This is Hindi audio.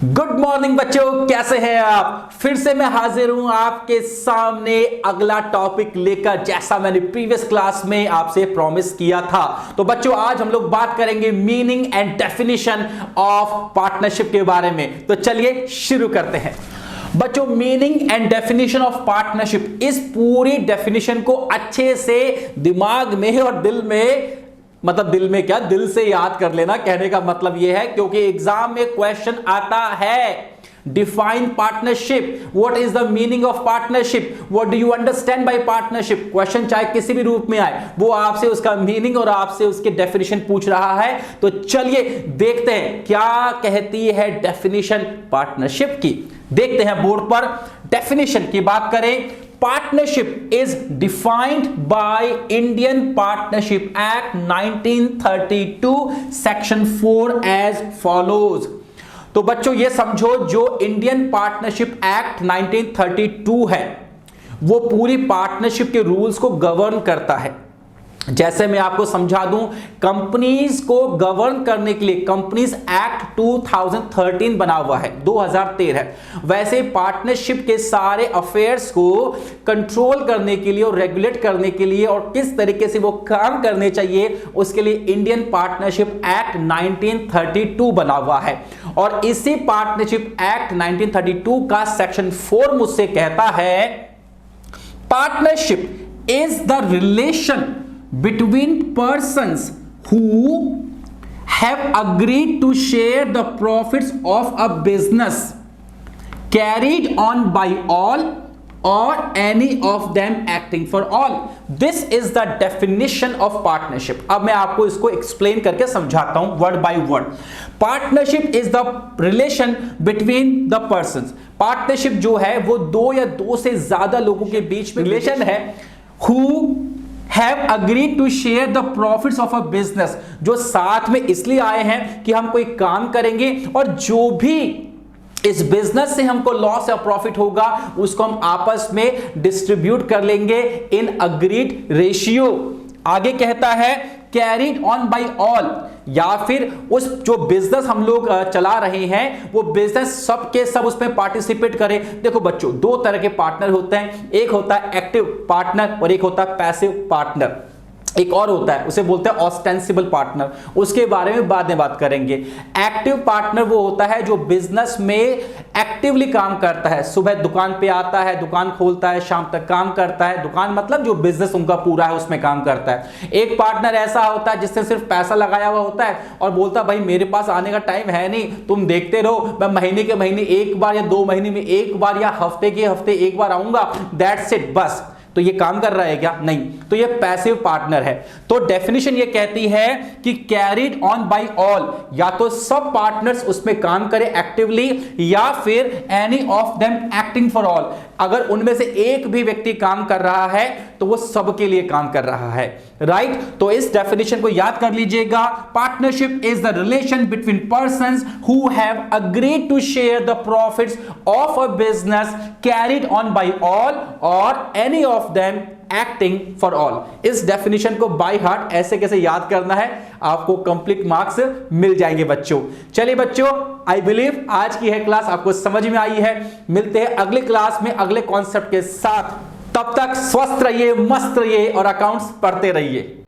गुड मॉर्निंग बच्चों, कैसे हैं आप। फिर से मैं हाजिर हूं आपके सामने अगला टॉपिक लेकर, जैसा मैंने प्रीवियस क्लास में आपसे प्रॉमिस किया था। तो बच्चों आज हम लोग बात करेंगे meaning and definition of partnership के बारे में। तो चलिए शुरू करते हैं। बच्चों meaning and definition of partnership, इस पूरी डेफिनेशन को अच्छे से दिमाग में और दिल में, मतलब दिल में क्या, दिल से याद कर लेना। कहने का मतलब यह है क्योंकि एग्जाम में क्वेश्चन आता है, define partnership, what is the meaning of partnership, what do you understand by partnership. Question चाहे किसी भी रूप में आए, वो आपसे उसका मीनिंग और आपसे उसके डेफिनेशन पूछ रहा है। तो चलिए देखते हैं क्या कहती है डेफिनेशन पार्टनरशिप की। देखते हैं बोर्ड पर डेफिनेशन की बात करें। Partnership is defined by Indian Partnership Act 1932 Section 4 as follows। तो बच्चों ये समझो, जो इंडियन पार्टनरशिप एक्ट 1932 है वो पूरी पार्टनरशिप के रूल्स को गवर्न करता है। जैसे मैं आपको समझा दूं, कंपनीज को गवर्न करने के लिए कंपनीज एक्ट 2013 बना हुआ है, 2013। वैसे पार्टनरशिप के सारे अफेयर्स को कंट्रोल करने के लिए और रेगुलेट करने के लिए और किस तरीके से वो काम करने चाहिए, उसके लिए इंडियन पार्टनरशिप एक्ट 1932 बना हुआ है। और इसी पार्टनरशिप एक्ट 1932 का सेक्शन 4 मुझसे कहता है, partnership is the relation between persons who have agreed to share the profits of a business carried on by all or any of them acting for all. This is the definition of partnership. अब मैं आपको इसको एक्सप्लेन करके समझाता हूं word by word. Partnership is the relation between the persons. Partnership जो है वो दो या दो से ज्यादा लोगों के बीच में रिलेशन है। who have agreed to share the profits of a business, जो साथ में इसलिए आए हैं कि हम कोई काम करेंगे और जो भी इस बिजनेस से हमको लॉस या प्रॉफिट होगा उसको हम आपस में डिस्ट्रीब्यूट कर लेंगे इन अग्रीड रेशियो। आगे कहता है कैरीड ऑन बाय ऑल, या फिर उस जो बिजनेस हम लोग चला रहे हैं वो बिजनेस सब के सब उसमें पार्टिसिपेट करें। देखो बच्चों, दो तरह के पार्टनर होते हैं, एक होता है एक्टिव पार्टनर और एक होता है पैसिव पार्टनर। एक और होता है, उसे बोलते हैं ऑस्टेंसिबल पार्टनर, उसके बारे में बाद में बात करेंगे। एक्टिव पार्टनर वो होता है जो बिजनेस में एक्टिवली काम करता है, सुबह दुकान पे आता है, दुकान खोलता है, शाम तक काम करता है। दुकान मतलब जो बिजनेस उनका पूरा है उसमें काम करता है। एक पार्टनर ऐसा होता है जिसने सिर्फ पैसा लगाया हुआ होता है और बोलता है भाई मेरे पास आने का टाइम है नहीं, तुम देखते रहो, मैं महीने के महीने एक बार या 2 महीने में एक बार या हफ्ते के हफ्ते एक बार आऊंगा, दैट्स इट, बस। तो ये काम कर रहा है क्या? नहीं। तो ये पैसिव पार्टनर है। तो डेफिनेशन ये कहती है कि कैरीड ऑन बाय ऑल, या तो सब पार्टनर्स उसमें काम करें एक्टिवली, या फिर any of them acting for all. अगर उनमें से एक भी व्यक्ति काम कर रहा है तो वो सबके लिए काम कर रहा है, राइट। तो इस डेफिनेशन को याद कर लीजिएगा। Partnership is the relation between persons who have agreed to share the profits of a business carried on by all or any of them acting for all. इस डेफिनेशन को बाय हार्ट ऐसे कैसे याद करना है, आपको कंप्लीट मार्क्स मिल जाएंगे बच्चों। चलिए बच्चों, आई बिलीव आज की है क्लास आपको समझ में आई है। मिलते हैं अगले क्लास में अगले कॉन्सेप्ट के साथ। तब तक स्वस्थ रहिए, मस्त रहिए और अकाउंट्स पढ़ते रहिए।